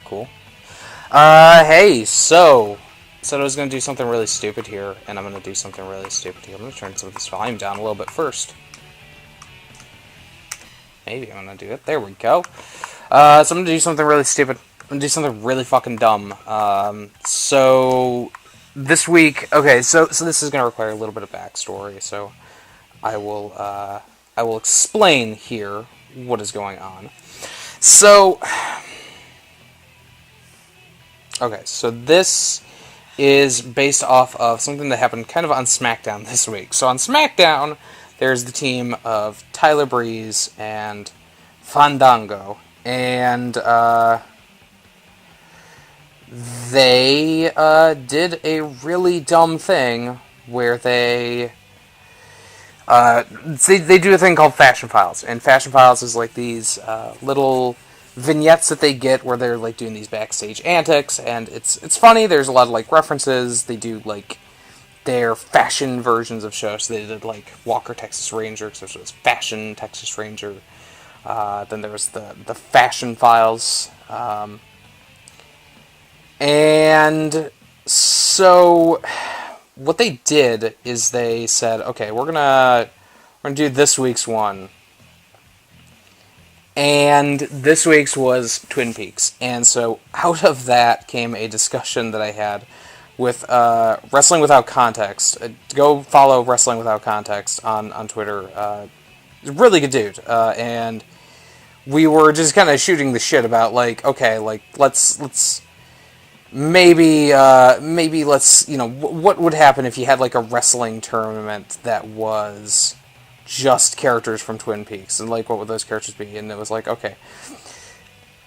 Cool. Hey, so said I was going to do something really stupid here, and I'm going to do something really stupid here. I'm going to turn some of this volume down a little bit first. Maybe I'm going to do it. There we go. So I'm going to do something really stupid. I'm going to do something really fucking dumb. So this week, okay, so this is going to require a little bit of backstory, so I will explain here what is going on. So, okay, so this is based off of something that happened kind of on SmackDown this week. So on SmackDown, there's the team of Tyler Breeze and Fandango, and they did a really dumb thing where they do a thing called Fashion Files, and Fashion Files is like these little vignettes that they get where they're like doing these backstage antics, and it's funny. There's a lot of like references. They do like their fashion versions of shows. So they did like Walker Texas Ranger, so there's Fashion Texas Ranger. Then there was the Fashion Files, and so what they did is they said, okay, we're gonna do this week's one. And this week's was Twin Peaks. And so out of that came a discussion that I had with Wrestling Without Context. Go follow Wrestling Without Context on Twitter. He's a really good dude. And we were just kind of shooting the shit about, like, okay, like, let's maybe let's, you know, what would happen if you had, like, a wrestling tournament that was just characters from Twin Peaks, and like what would those characters be? And it was like, okay,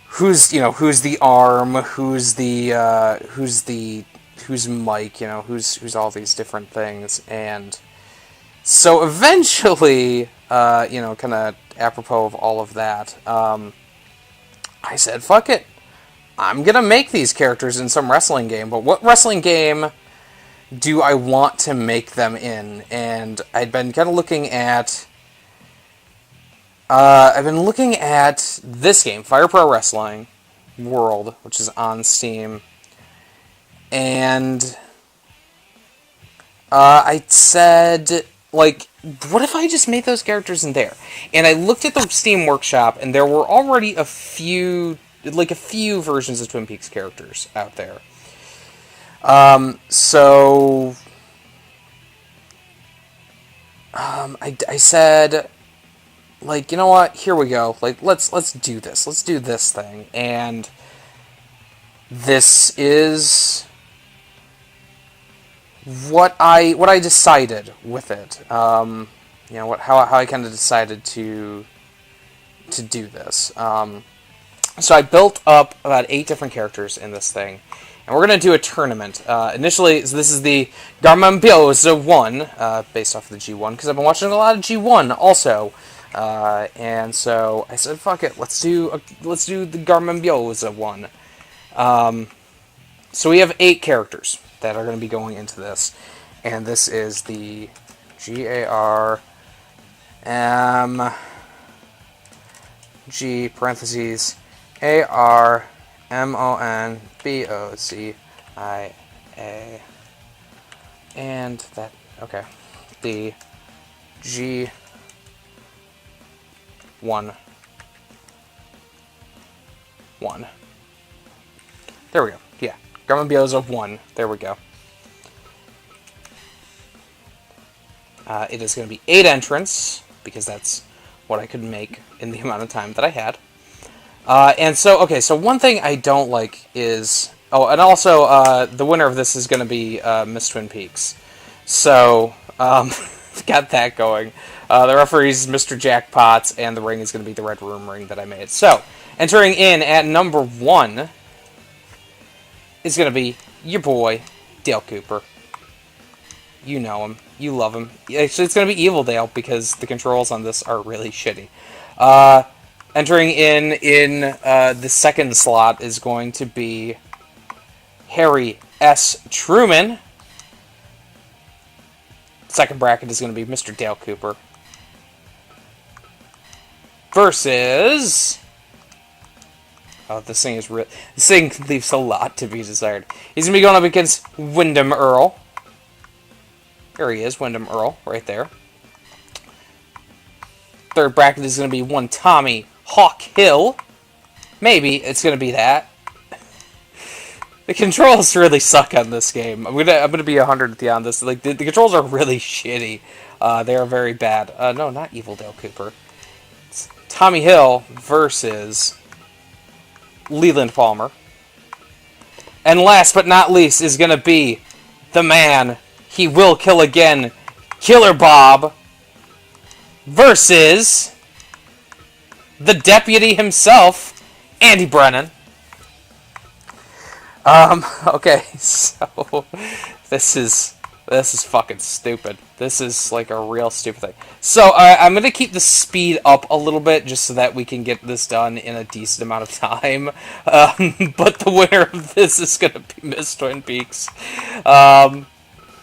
who's the arm, who's Mike, who's all these different things. And so eventually, kind of apropos of all of that, I said, fuck it, I'm gonna make these characters in some wrestling game. But what wrestling game do I want to make them in? And I'd been kind of looking at this game, Fire Pro Wrestling World, which is on Steam, and I said, like, what if I just made those characters in there? And I looked at the Steam Workshop, and there were already a few versions of Twin Peaks characters out there. I said, like, you know what, here we go, like, let's do this, let's do this thing, and this is what I decided with it, how I kind of decided to do this. So I built up about 8 different characters in this thing, and we're going to do a tournament. Initially, so this is the armonbozia 1, based off of the G1, because I've been watching a lot of G1 also. And so I said, fuck it, let's do the armonbozia 1. So we have 8 characters that are going to be going into this, and this is the G parentheses armonbozia, and that, okay, the G1 1. There we go. Yeah, armonbozia 1. There we go. It is going to be 8 entrants, because that's what I could make in the amount of time that I had. And so, okay, so one thing I don't like is... Oh, and also, the winner of this is going to be Miss Twin Peaks. So, got that going. The referee's Mr. Jackpots, and the ring is going to be the Red Room ring that I made. So, entering in at number 1 is going to be your boy, Dale Cooper. You know him. You love him. Actually, it's going to be Evil Dale, because the controls on this are really shitty. Entering in the second slot is going to be Harry S. Truman. Second bracket is going to be Mr. Dale Cooper. Versus Oh, this thing is real. This thing leaves a lot to be desired. He's gonna be going up against Wyndham Earl. There he is, Wyndham Earl, right there. Third bracket is gonna be one Tommy Hawk Hill. Maybe it's gonna be that. The controls really suck on this game. I'm gonna be 100 on this. Like the controls are really shitty. They are very bad. No, not Evil Dale Cooper. It's Tommy Hill versus Leland Palmer. And last but not least is gonna be the man he will kill again, Killer Bob, versus the deputy himself, Andy Brennan. Okay, so this is fucking stupid. This is like a real stupid thing. So I'm gonna keep the speed up a little bit just so that we can get this done in a decent amount of time. But the winner of this is gonna be Miss Twin Peaks.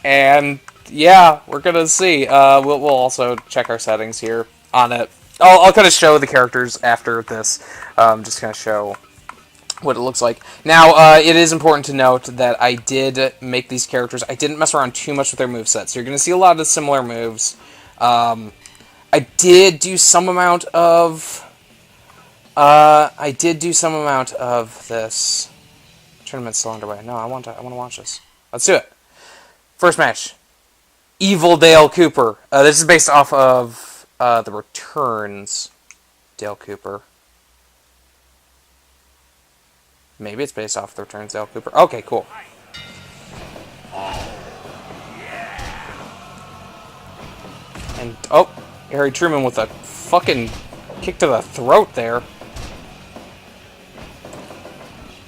And yeah, we're gonna see. We'll also check our settings here on it. I'll kind of show the characters after this. Just kind of show what it looks like. Now, it is important to note that I did make these characters. I didn't mess around too much with their movesets. So you're going to see a lot of similar moves. I did do some amount of this. Tournament still underway. No, I want to watch this. Let's do it. First match. Evil Dale Cooper. This is based off of the Returns Dale Cooper. Maybe it's based off the Returns Dale Cooper. Okay, cool. And, oh, Harry Truman with a fucking kick to the throat there.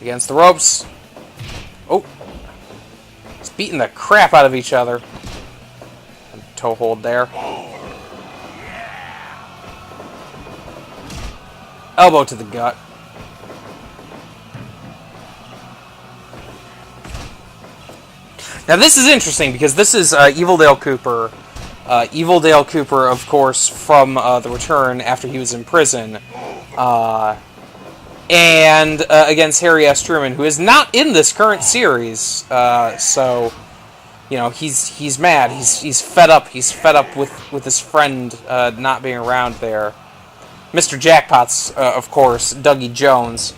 Against the ropes. Oh. It's beating the crap out of each other. And toe hold there. Elbow to the gut. Now this is interesting because this is Evil Dale Cooper. Evil Dale Cooper, of course, from The Return after he was in prison. And against Harry S. Truman, who is not in this current series. So, you know, he's mad. He's fed up. He's fed up with his friend not being around there. Mr. Jackpot's, of course, Dougie Jones,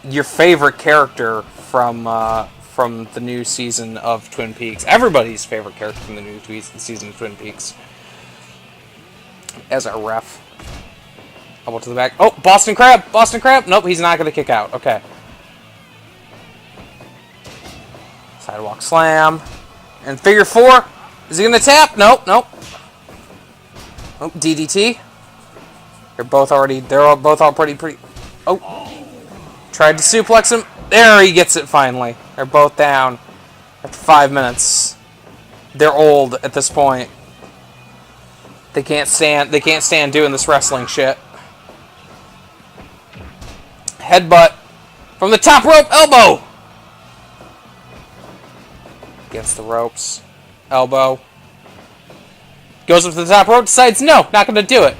your favorite character from the new season of Twin Peaks. Everybody's favorite character from the new season of Twin Peaks. As our ref. Elbow to the back. Oh, Boston Crab! Boston Crab! Nope, he's not going to kick out. Okay. Sidewalk slam. And figure four. Is he going to tap? Nope, nope. Oh, DDT. They're both all pretty. Oh. Tried to suplex him. There, he gets it finally. They're both down after 5 minutes. They're old at this point. They can't stand doing this wrestling shit. Headbutt from the top rope, elbow. Against the ropes. Elbow. Goes up to the top rope, decides no, not gonna do it.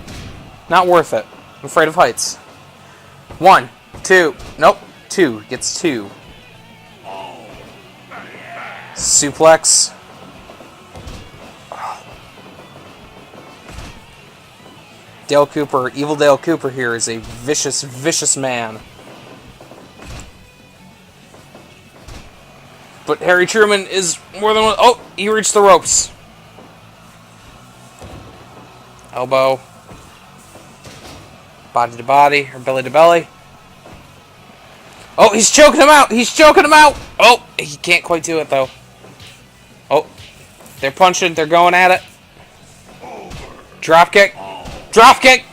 Not worth it. I'm afraid of heights. 1, 2, nope. 2, gets 2. Suplex. Dale Cooper, Evil Dale Cooper here is a vicious, vicious man. But Harry Truman is more than one. Oh, he reached the ropes. Elbow. Body to body, or belly to belly. Oh, he's choking him out! He's choking him out! Oh, he can't quite do it, though. Oh, they're punching. They're going at it. Drop kick. Drop kick!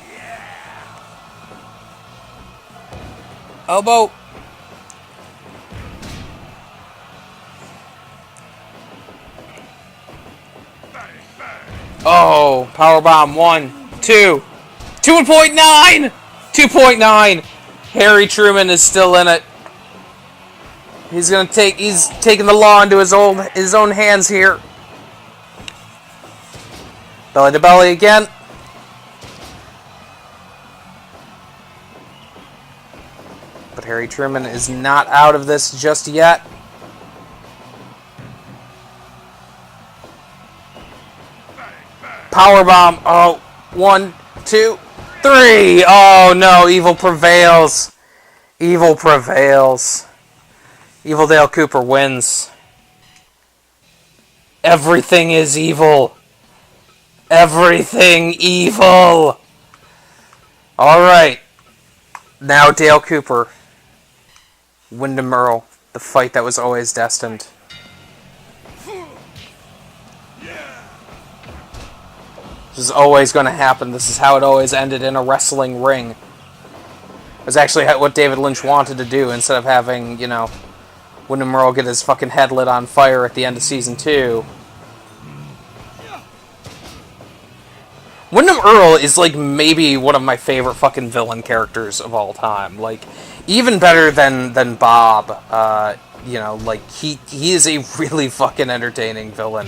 Elbow. Oh, powerbomb. 1, 2. 2.9! 2.9! Harry Truman is still in it. He's taking the law into his own hands here. Belly to belly again. But But Harry Truman is not out of this just yet. Powerbomb. Oh, 1, 2, 3. Oh no, evil prevails. Evil prevails. Evil Dale Cooper wins. Everything is evil. Everything evil. Alright. Now Dale Cooper. Wyndham Earl. The fight that was always destined. This is always going to happen. This is how it always ended in a wrestling ring. It was actually what David Lynch wanted to do instead of having, you know, Wyndham Earl get his fucking head lit on fire at the end of Season 2. Wyndham Earl is, like, maybe one of my favorite fucking villain characters of all time. Like, even better than Bob. You know, like, he is a really fucking entertaining villain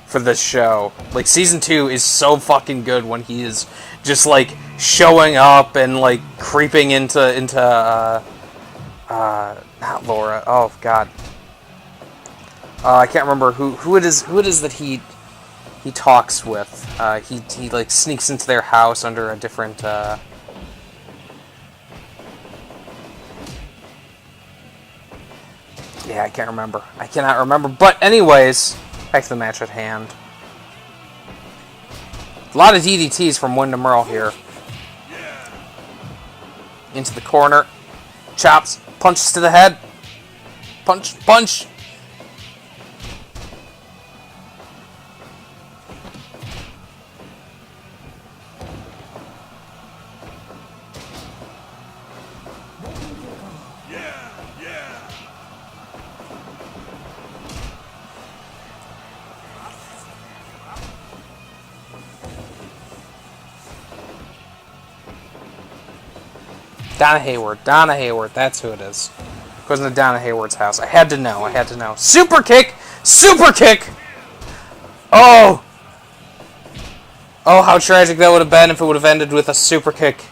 for this show. Like, Season 2 is so fucking good when he is just, like, showing up and, like, creeping into not Laura. Oh, God. I can't remember who it is that he talks with. He like sneaks into their house under a different yeah, I can't remember. I cannot remember. But anyways, back to the match at hand. A lot of DDTs from Wyndham Earl here. Into the corner. Chops. Punches to the head. Punch. Punch. Donna Hayward, that's who it is. Goes into Donna Hayward's house. I had to know. Super kick! Super kick! Oh! Oh, how tragic that would have been if it would have ended with a super kick.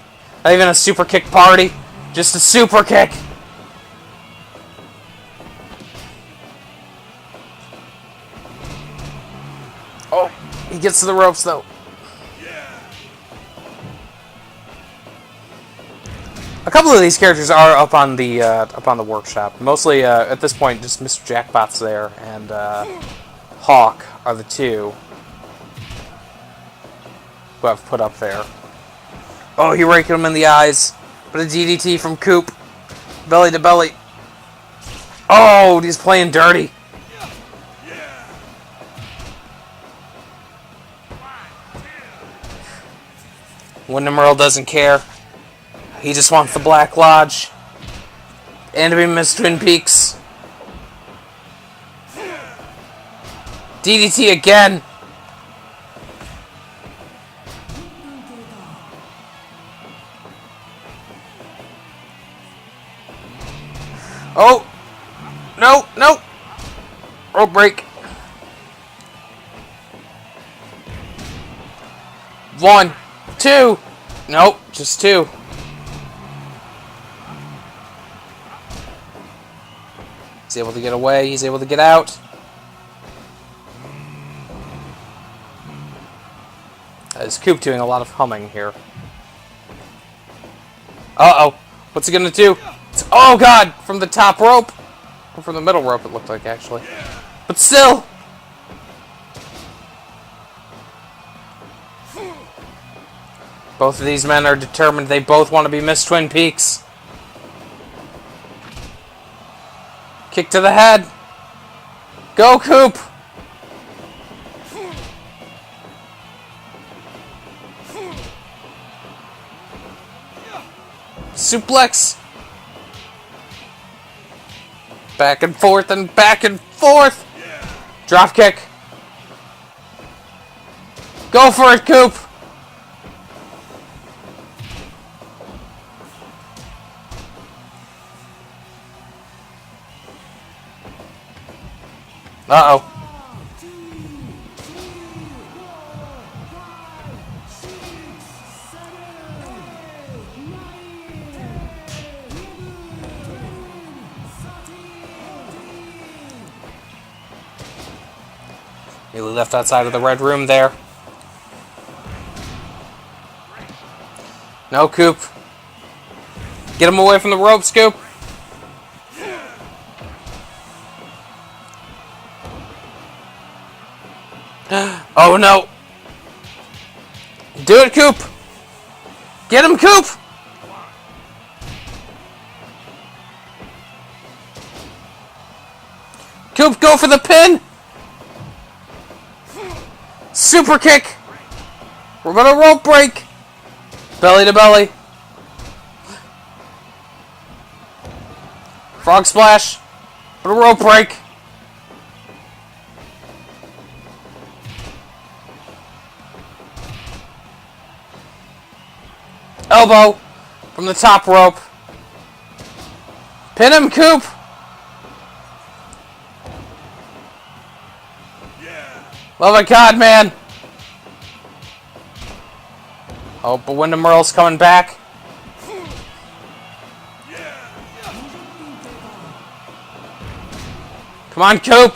Not even a super kick party, just a super kick. Oh, he gets to the ropes though. A couple of these characters are up on the workshop. Mostly, at this point, just Mr. Jackpot's there, and Hawk are the two who I've put up there. Oh, he raked him in the eyes. But a DDT from Coop. Belly to belly. Oh, he's playing dirty. Wyndham Earl doesn't care. He just wants the Black Lodge. And to be Miss Twin Peaks. DDT again. Oh! No, no! Rope break. 1, 2. Nope, just 2. He's able to get away. He's able to get out. Is Coop doing a lot of humming here? Uh-oh. What's he gonna do? Oh, God! From the top rope! Or from the middle rope, it looked like, actually. But still! Both of these men are determined. They both want to be Miss Twin Peaks. Kick to the head. Go, Coop! Suplex! Back and forth and back and forth! Drop kick! Go for it, Coop! Uh-oh. Nearly left outside of the red room there. No, Coop. Get him away from the ropes, Coop. Oh, no. Do it, Coop. Get him, Coop. Coop, go for the pin. Super kick. We're gonna rope break. Belly to belly. Frog splash. But a rope break. Elbow from the top rope. Pin him, Coop. Oh my God, man. Oh, but Wyndham Earl's coming back. Come on, Coop.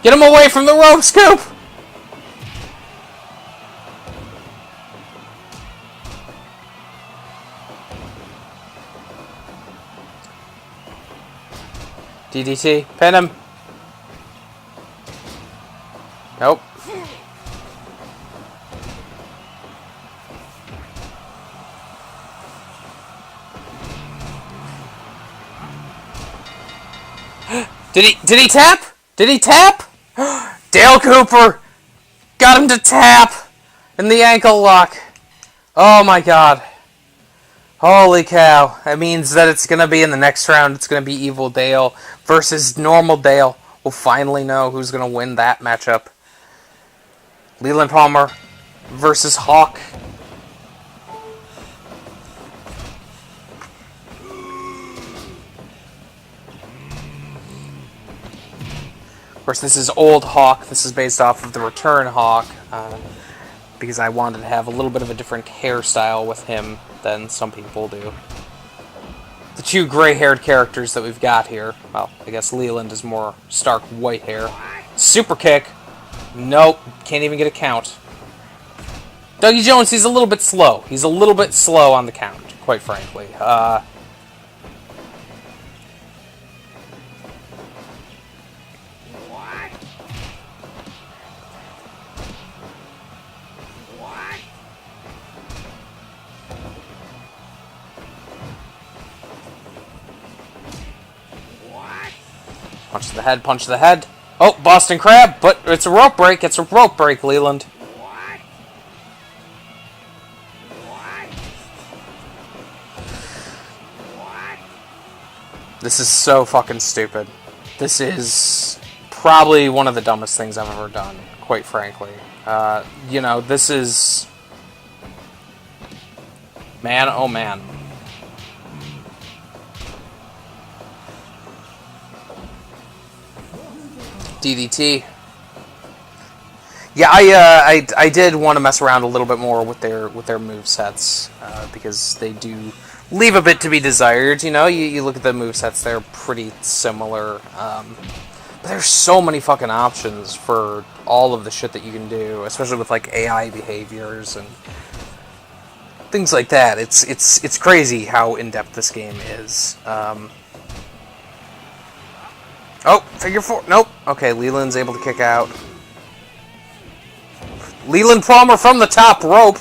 Get him away from the ropes, Coop. DDT. Pin him. Nope. Did he tap? Did he tap? Dale Cooper got him to tap in the ankle lock. Oh my God. Holy cow. That means that it's going to be in the next round. It's going to be Evil Dale versus Normal Dale. We'll finally know who's going to win that matchup. Leland Palmer versus Hawk. Of course, this is old Hawk. This is based off of the Return Hawk, because I wanted to have a little bit of a different hairstyle with him than some people do. The two gray-haired characters that we've got here, well, I guess Leland is more stark white hair. Super kick. Nope, can't even get a count. Dougie Jones, he's a little bit slow. He's a little bit slow on the count, quite frankly. Punch to the head, punch to the head. Oh, Boston Crab, but it's a rope break. It's a rope break, Leland. This is so fucking stupid. This is probably one of the dumbest things I've ever done, quite frankly. You know, this is... Man, oh man. DDT. Yeah, I did want to mess around a little bit more with their movesets, because they do leave a bit to be desired. You know, you look at the movesets, they're pretty similar. But there's so many fucking options for all of the shit that you can do, especially with like AI behaviors and things like that. It's crazy how in-depth this game is. Oh, figure four. Nope. Okay, Leland's able to kick out. Leland Palmer from the top rope.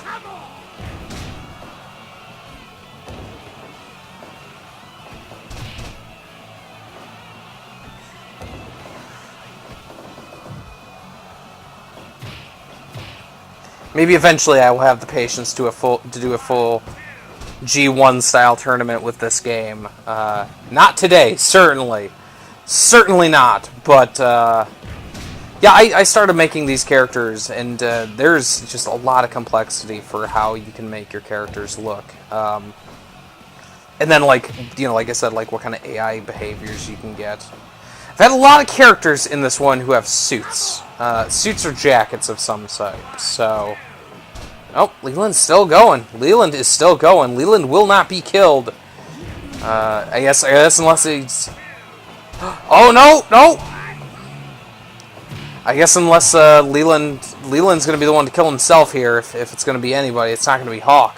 Maybe eventually I will have the patience to do a full G1 style tournament with this game. Not today, certainly. Certainly not, but yeah, I started making these characters, and there's just a lot of complexity for how you can make your characters look. And then, like, you know, like I said, like what kind of AI behaviors you can get. I've had a lot of characters in this one who have suits. Suits or jackets of some type, so... Oh, Leland's still going. Leland is still going. Leland will not be killed. I guess unless he's... Oh, no! No! I guess unless Leland's going to be the one to kill himself here, if it's going to be anybody, it's not going to be Hawk.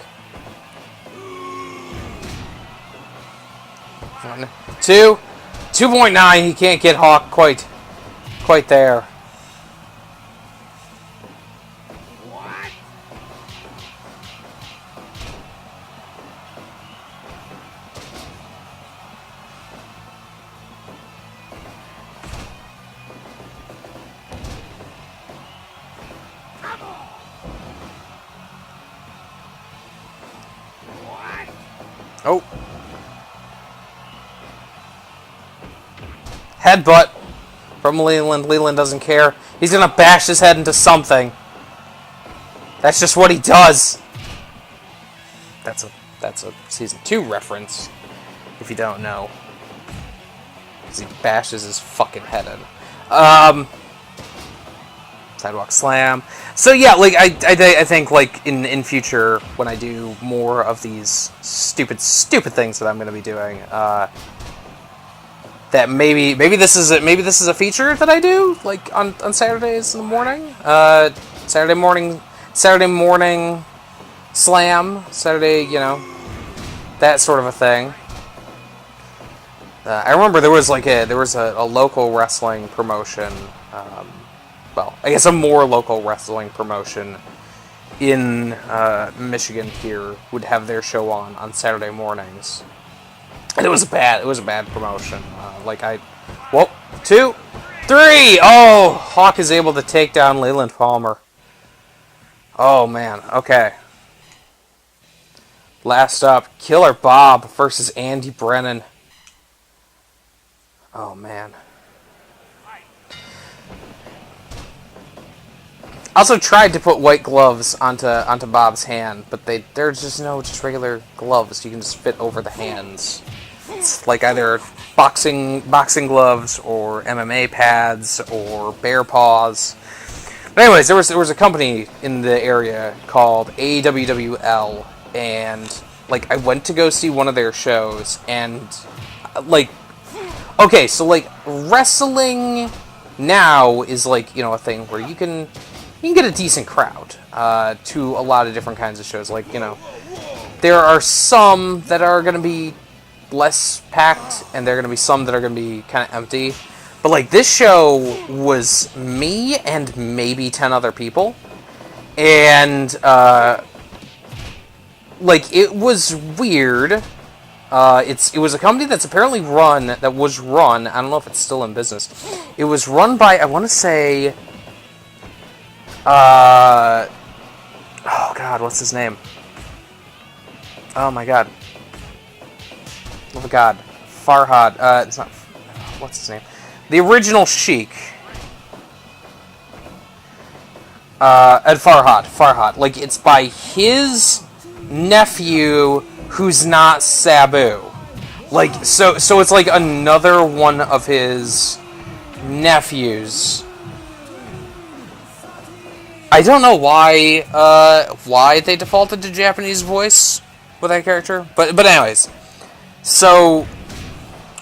1, 2, 2.9. He can't get Hawk quite there. Oh. Headbutt from Leland. Leland doesn't care. He's gonna bash his head into something. That's just what he does. That's a season 2 reference, if you don't know. Because he bashes his fucking head in. Sidewalk slam. So yeah, like I think like in future when I do more of these stupid things that I'm going to be doing, that maybe this is a feature that I do like on Saturdays in the morning. Saturday morning slam. Saturday, you know, that sort of a thing. I remember there was a local wrestling promotion. Well, I guess a more local wrestling promotion in Michigan here would have their show on Saturday mornings, and it was a bad promotion. Whoa, 2, 3. Oh, Hawk is able to take down Leland Palmer. Oh man, okay. Last up, Killer Bob versus Andy Brennan. Oh man. I also tried to put white gloves onto Bob's hand, but there's just regular gloves you can just fit over the hands. It's like either boxing gloves or MMA pads or bear paws. But anyways, there was a company in the area called AWWL, and like I went to go see one of their shows, and like, okay, so like wrestling now is like, you know, a thing where you can get a decent crowd to a lot of different kinds of shows. Like, you know, there are some that are going to be less packed, and there are going to be some that are going to be kind of empty. But, like, this show was me and maybe 10 other people. And, like, it was weird. It was a company that was run, I don't know if it's still in business. It was run by, I want to say... oh god, what's his name? Oh my god. Oh my god. Farhad. It's not... What's his name? The original Sheik. Ed Farhad. Farhad. Like, it's by his nephew who's not Sabu. Like, so it's like another one of his nephews. I don't know why they defaulted to Japanese voice with that character, but anyways, so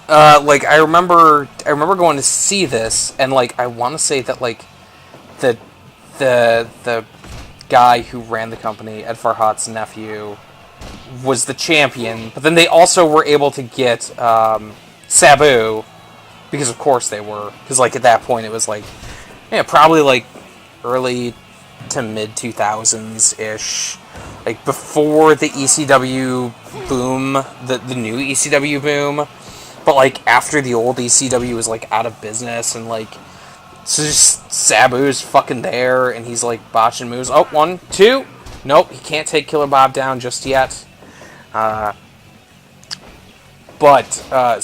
like I remember going to see this, and like I want to say that like the guy who ran the company, Ed Farhad's nephew, was the champion, but then they also were able to get Sabu, because of course they were, because like at that point it was like, yeah, probably like early to mid 2000s-ish, like before the ECW boom, the new ECW boom, but like after the old ECW was like out of business, and like so just Sabu's fucking there, and he's like botching moves. Oh, 1, 2, nope, he can't take Killer Bob down just yet. So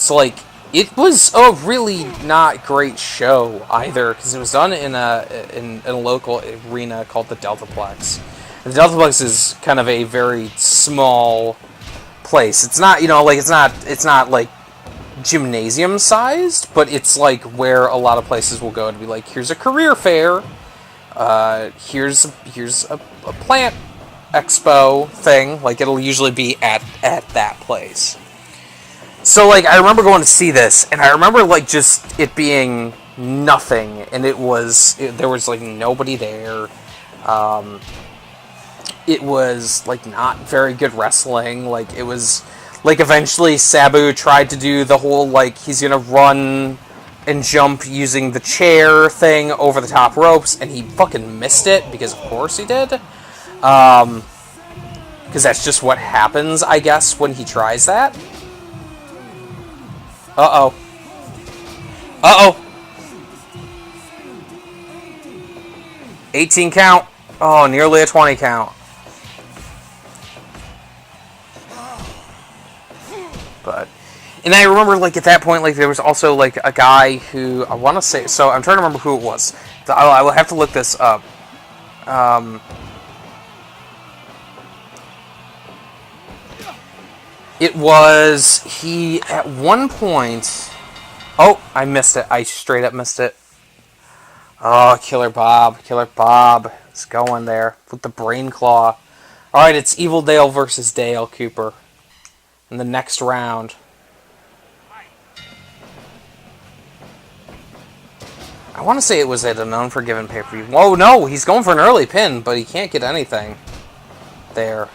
like it was a really not great show either, because it was done in a local arena called the Deltaplex. And the Deltaplex is kind of a very small place. It's not, you know, like it's not like gymnasium sized, but it's like where a lot of places will go to be like, here's a career fair, here's a plant expo thing. Like it'll usually be at that place. So, like, I remember going to see this, and I remember, like, just it being nothing, and there was like nobody there. It was like not very good wrestling. Like it was like eventually Sabu tried to do the whole like he's gonna run and jump using the chair thing over the top ropes, and he fucking missed it because of course he did. Because that's just what happens, I guess, when he tries that. Uh-oh. Uh-oh. 18 count. Oh, nearly a 20 count. But, and I remember, like, at that point, like, there was also, like, a guy who, I want to say, so I'm trying to remember who it was. I will have to look this up. It was, he, at one point, oh, I missed it. I straight up missed it. Oh, Killer Bob. Killer Bob is going there with the brain claw. Alright, it's Evil Dale versus Dale Cooper in the next round. I want to say it was at an Unforgiven pay-per-view. Whoa, no, he's going for an early pin, but he can't get anything there.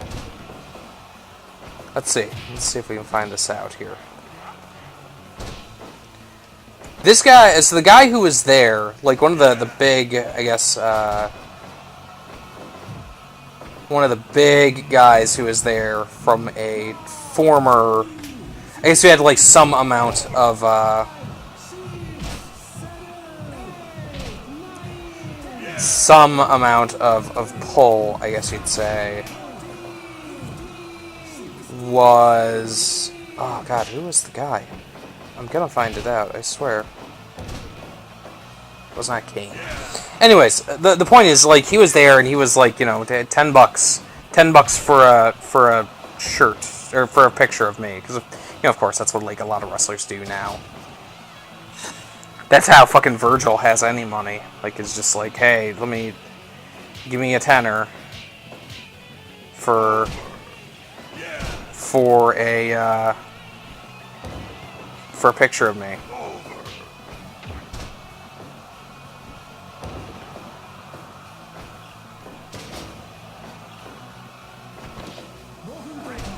Let's see. Let's see if we can find this out here. This guy is the guy who was there, like one of the big, I guess, one of the big guys who was there from a former, I guess we had like some amount of, pull, I guess you'd say, was, oh god, who was the guy? I'm gonna find it out, I swear. It was not Kane. Anyways, the point is, like, he was there and he was like, you know, $10. $10 for a shirt, or for a picture of me. Because, you know, of course, that's what, like, a lot of wrestlers do now. That's how fucking Virgil has any money. Like, it's just like, hey, give me a tenner for a picture of me.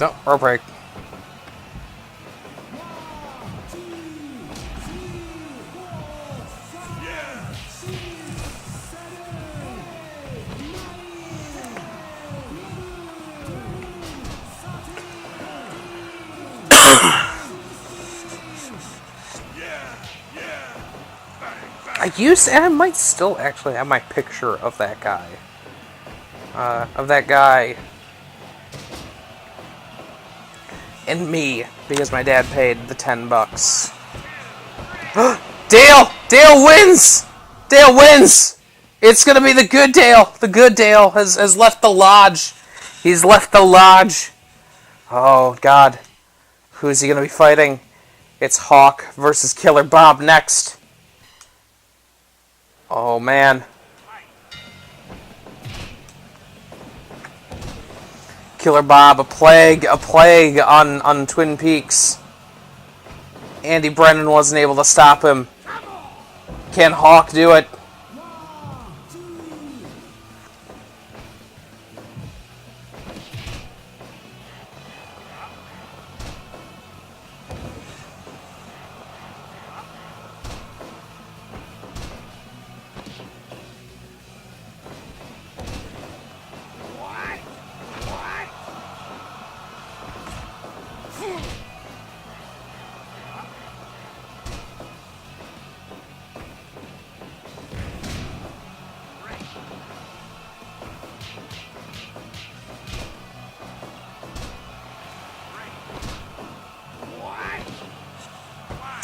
No, rope break. I might still actually have my picture of that guy. And me, because my dad paid the $10. Dale! Dale wins! Dale wins! It's gonna be the good Dale! The good Dale has left the lodge. He's left the lodge. Oh, God. Who's he gonna be fighting? It's Hawk versus Killer Bob next. Oh, man. Killer Bob, a plague on Twin Peaks. Andy Brennan wasn't able to stop him. Can Hawk do it?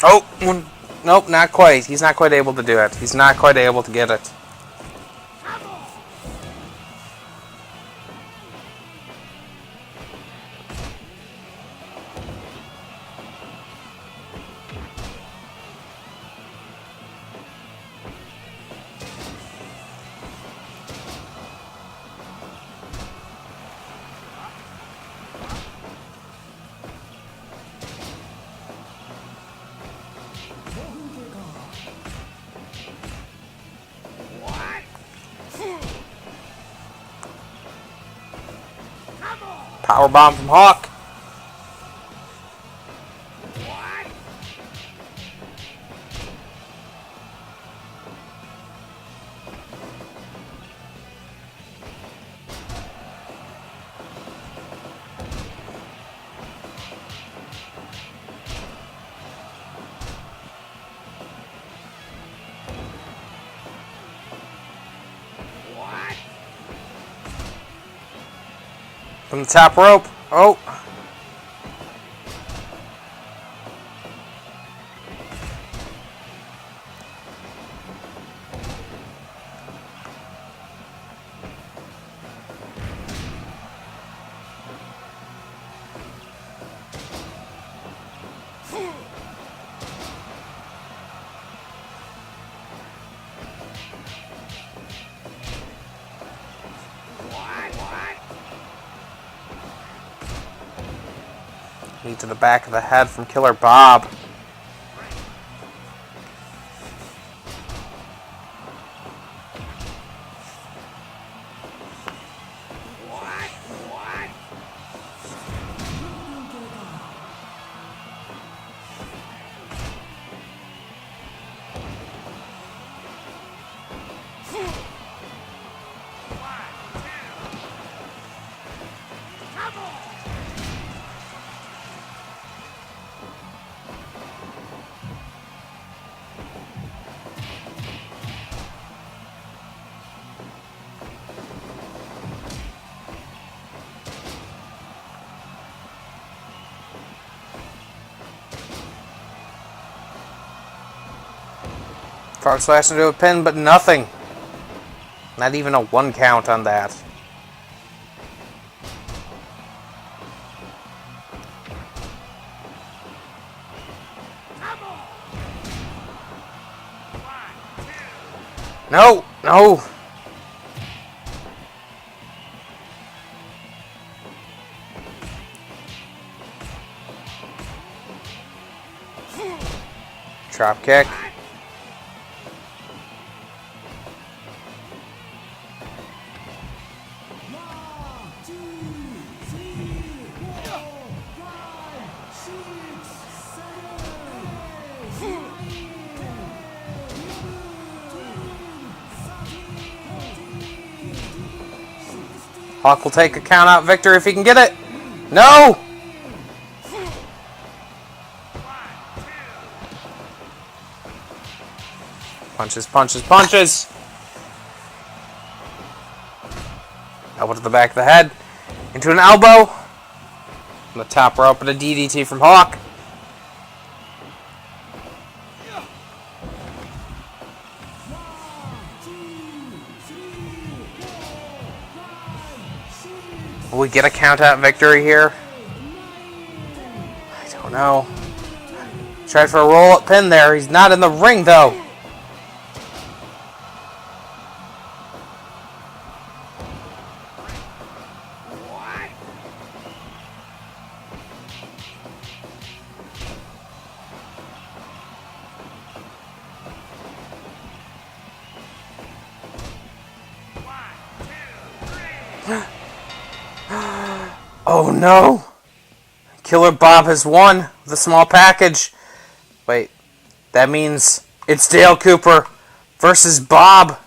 Oh, nope, not quite. He's not quite able to do it. He's not quite able to get it. Power bomb from Hawk. From the top rope. Oh. Knee to the back of the head from Killer Bob. Frog slash into a pin, but nothing. Not even a 1 count on that. No, no. Drop kick. Hawk will take a count-out victory if he can get it. No! Punches, punches, punches! Elbow to the back of the head. Into an elbow. On the top rope and a DDT from Hawk. Will we get a count-out victory here? I don't know. Tried for a roll-up pin there. He's not in the ring, though. Oh no! Killer Bob has won the small package. Wait, that means it's Dale Cooper versus Bob,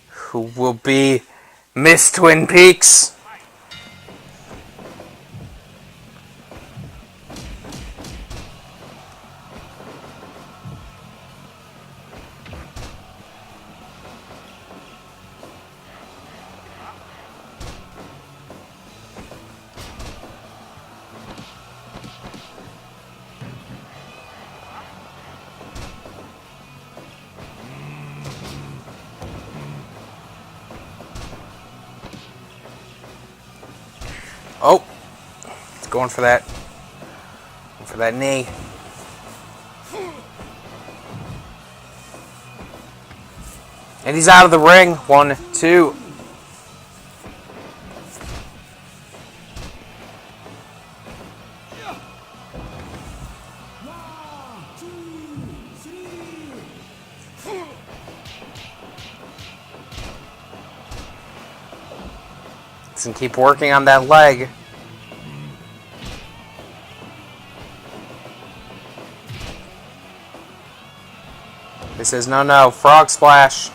who will be Miss Twin Peaks. Oh, it's going for that knee. And he's out of the ring. 1, 2. legs and keep working on that leg. He says, no, frog splash.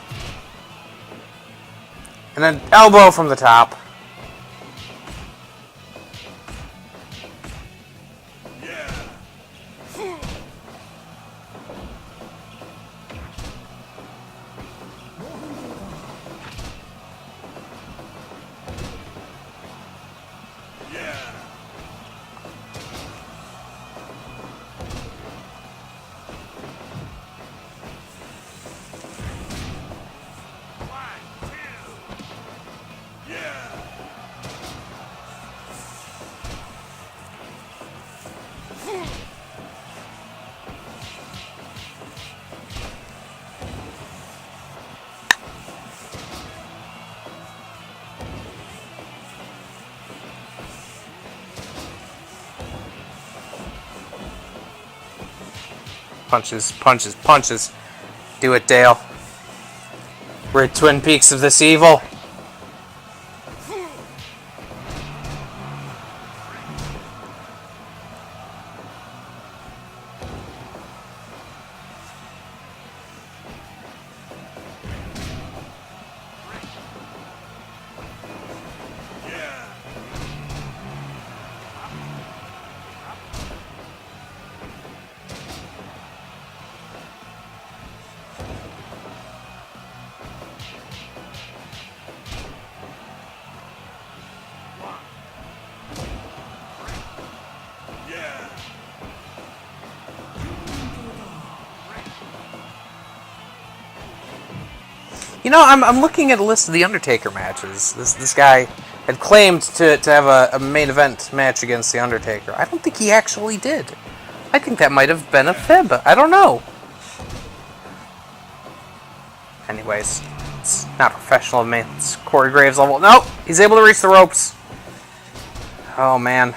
And then elbow from the top. Punches, punches, punches. Do it, Dale. Rid Twin Peaks of this evil. You know, I'm looking at a list of the Undertaker matches. This guy had claimed to have a main event match against the Undertaker. I don't think he actually did. I think that might have been a fib. I don't know. Anyways, it's not professional of me. It's Corey Graves level. Nope, he's able to reach the ropes. Oh man.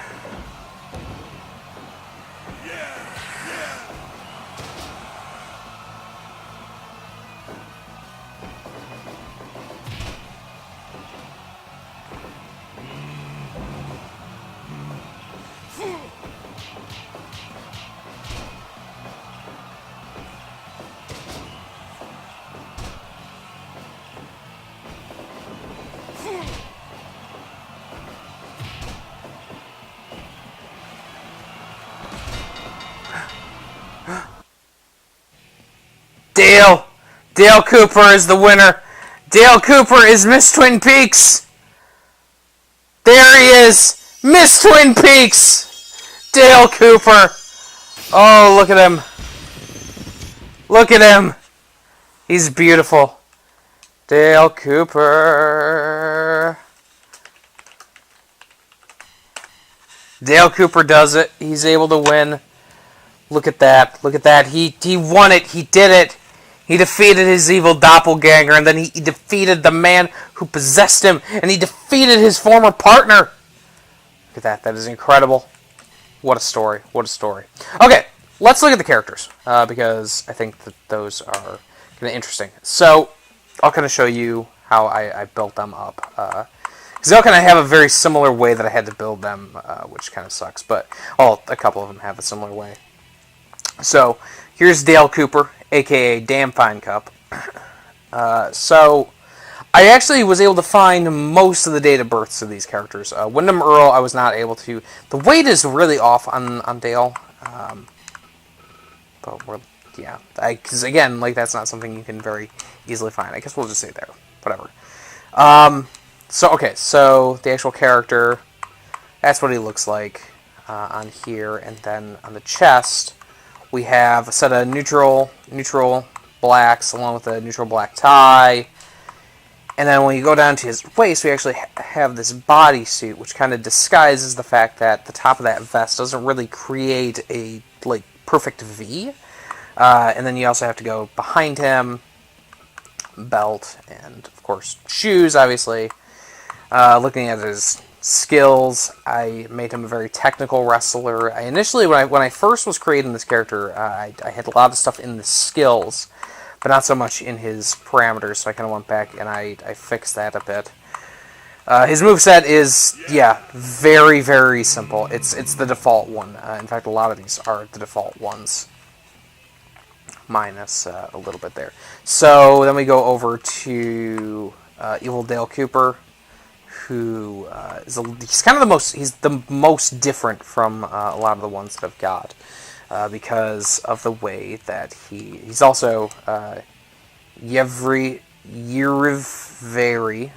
Dale Cooper is the winner. Dale Cooper is Miss Twin Peaks. There he is, Miss Twin Peaks. Dale Cooper. Oh, look at him. Look at him. He's beautiful. Dale Cooper. Dale Cooper does it. He's able to win. Look at that. Look at that. He won it. He did it. He defeated his evil doppelganger, and then he defeated the man who possessed him, and he defeated his former partner. Look at that. That is incredible. What a story. What a story. Okay, let's look at the characters, because I think that those are kind of interesting. So, I'll kind of show you how I built them up. Because they all kind of have a very similar way that I had to build them, which kind of sucks. But, well, a couple of them have a similar way. So, here's Dale Cooper, a.k.a. Damn Fine Cup. So, I actually was able to find most of the date of births of these characters. Wyndham Earl, I was not able to. The weight is really off on Dale. But, yeah. Because, again, like, that's not something you can very easily find. I guess we'll just say there. Whatever. So, okay. So, the actual character, that's what he looks like on here. And then on the chest, we have a set of neutral blacks along with a neutral black tie. And then when you go down to his waist, we actually have this bodysuit, which kind of disguises the fact that the top of that vest doesn't really create a perfect V. And then you also have to go behind him, belt, and of course shoes, obviously. Looking at his skills, I made him a very technical wrestler. Initially, when I first was creating this character, I had a lot of stuff in the skills, but not so much in his parameters, so I kind of went back and I fixed that a bit. His moveset is, yeah, very, very simple. It's the default one. In fact, a lot of these are the default ones, minus a little bit there. So then we go over to Evil Dale Cooper, who he's kind of the most different from a lot of the ones that I've got, because of the way that he's also Yeriveri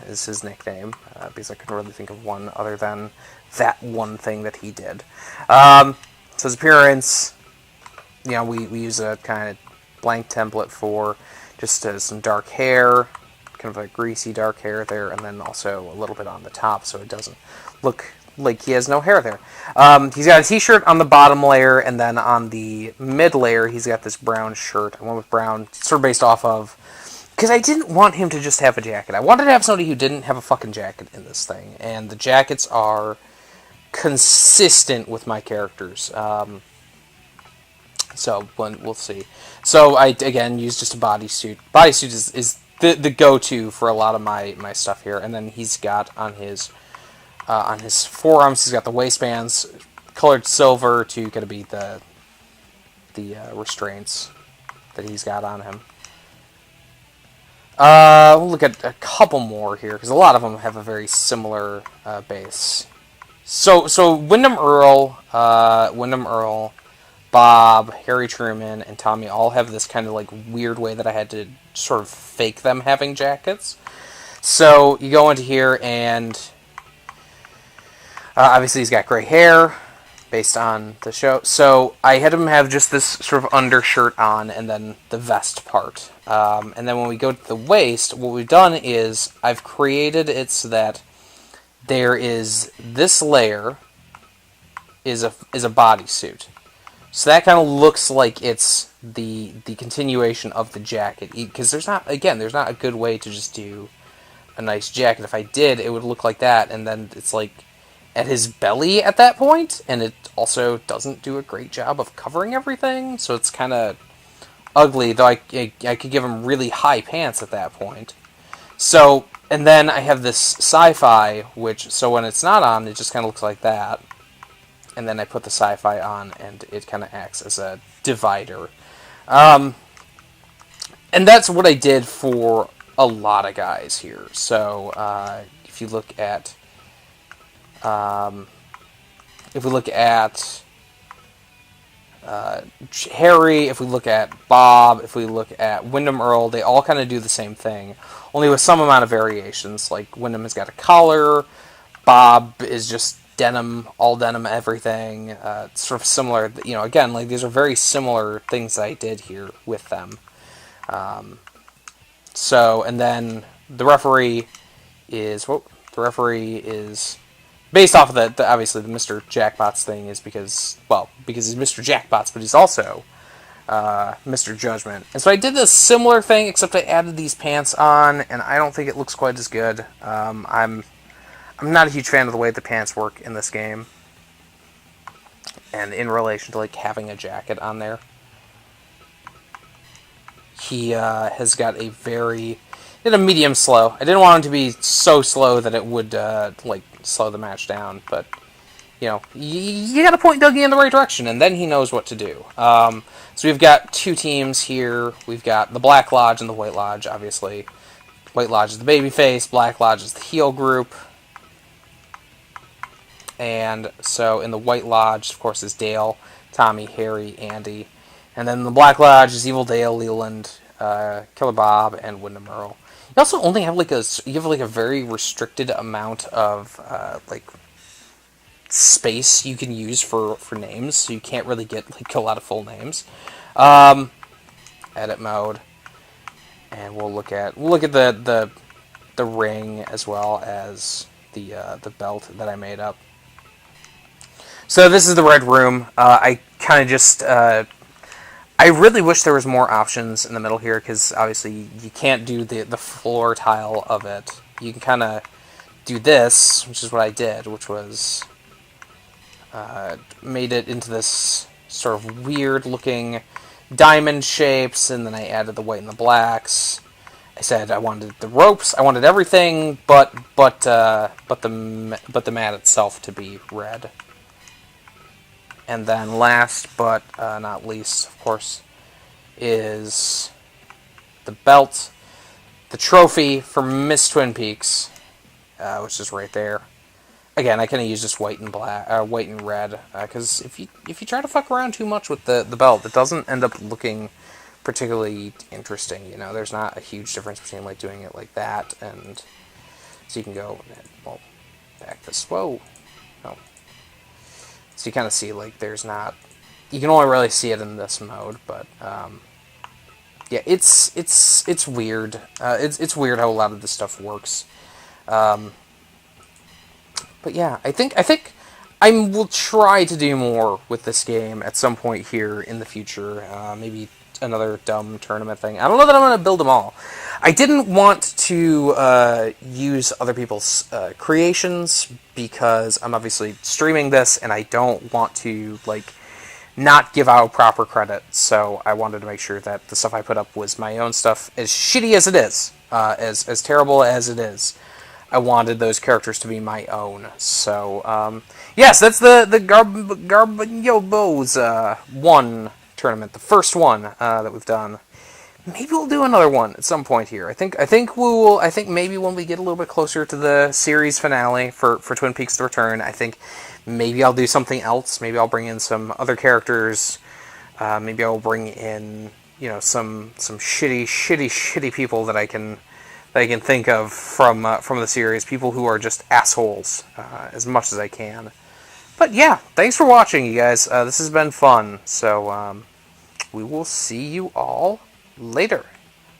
is his nickname, because I couldn't really think of one other than that one thing that he did. So his appearance, we use a kind of blank template for just some dark hair, kind of a greasy dark hair there, and then also a little bit on the top so it doesn't look like he has no hair there. He's got a t-shirt on the bottom layer, and then on the mid layer he's got this brown shirt. I went with brown sort of based off of, because I didn't want him to just have a jacket. I wanted to have somebody who didn't have a fucking jacket in this thing, and the jackets are consistent with my characters. So we'll see. So I, again, use just a bodysuit. Bodysuit is the go-to for a lot of my stuff here. And then he's got on his forearms, he's got the waistbands colored silver to kind of be the restraints that he's got on him. We'll look at a couple more here, because a lot of them have a very similar base. So Wyndham Earl, Bob, Harry Truman, and Tommy all have this kind of like weird way that I had to sort of fake them having jackets. So you go into here, and obviously he's got gray hair, based on the show. So I had him have just this sort of undershirt on, and then the vest part. And then when we go to the waist, what we've done is I've created it so that there is this layer is a bodysuit. So that kind of looks like it's the continuation of the jacket, because there's not a good way to just do a nice jacket. If I did, it would look like that, and then it's like at his belly at that point, and it also doesn't do a great job of covering everything, so it's kind of ugly, though I could give him really high pants at that point. So, and then I have this sci-fi, so when it's not on, it just kind of looks like that. And then I put the sci-fi on, and it kind of acts as a divider. And that's what I did for a lot of guys here. So, if you look at... if we look at Harry, if we look at Bob, if we look at Wyndham Earl, they all kind of do the same thing, only with some amount of variations. Like, Wyndham has got a collar, Bob is just denim, all denim everything. It's sort of similar, again, like, these are very similar things that I did here with them. So, and then the referee is based off of obviously the Mr. Jackpots thing, is because he's Mr. Jackpots, but he's also Mr. Judgment. And so I did this similar thing, except I added these pants on, and I don't think it looks quite as good. I'm not a huge fan of the way the pants work in this game, and in relation to like having a jacket on there. He has got a medium slow. I didn't want him to be so slow that it would slow the match down, but you got to point Dougie in the right direction, and then he knows what to do. So we've got two teams here. We've got the Black Lodge and the White Lodge, obviously. White Lodge is the babyface, Black Lodge is the heel group. And so in the White Lodge, of course, is Dale, Tommy, Harry, Andy. And then the Black Lodge is Evil Dale, Leland, Killer Bob, and Wyndham Earl. You also only have a very restricted amount of space you can use for names, so you can't really get a lot of full names. Edit mode, and we'll look at the ring as well as the belt that I made up. So this is the Red Room. I kind of just... I really wish there was more options in the middle here, because obviously you can't do the floor tile of it. You can kind of do this, which is what I did, which was... made it into this sort of weird-looking diamond shapes, and then I added the white and the blacks. I said I wanted the ropes, I wanted everything, but the mat itself to be red. And then last but not least, of course, is the belt, the trophy for Miss Twin Peaks, which is right there. Again, I kind of use just white and black, white and red, because if you try to fuck around too much with the belt, it doesn't end up looking particularly interesting. You know, there's not a huge difference between like doing it like that, and so you can go, well, back this. Whoa, no. So you kind of see like there's not. You can only really see it in this mode, but yeah, it's weird. It's weird how a lot of this stuff works. But yeah, I think I will try to do more with this game at some point here in the future. Maybe another dumb tournament thing. I don't know that I'm going to build them all. I didn't want to use other people's creations because I'm obviously streaming this, and I don't want to like not give out proper credit. So I wanted to make sure that the stuff I put up was my own stuff, as shitty as it is, as terrible as it is. I wanted those characters to be my own. So, yes, that's the Garbobos 1 tournament, the first one that we've done. Maybe we'll do another one at some point here. I think we will. I think maybe when we get a little bit closer to the series finale for Twin Peaks: The Return, I think maybe I'll do something else. Maybe I'll bring in some other characters. Maybe I'll bring in some shitty people that I can think of from the series, people who are just assholes, as much as I can. But yeah, thanks for watching, you guys. This has been fun. So we will see you all later.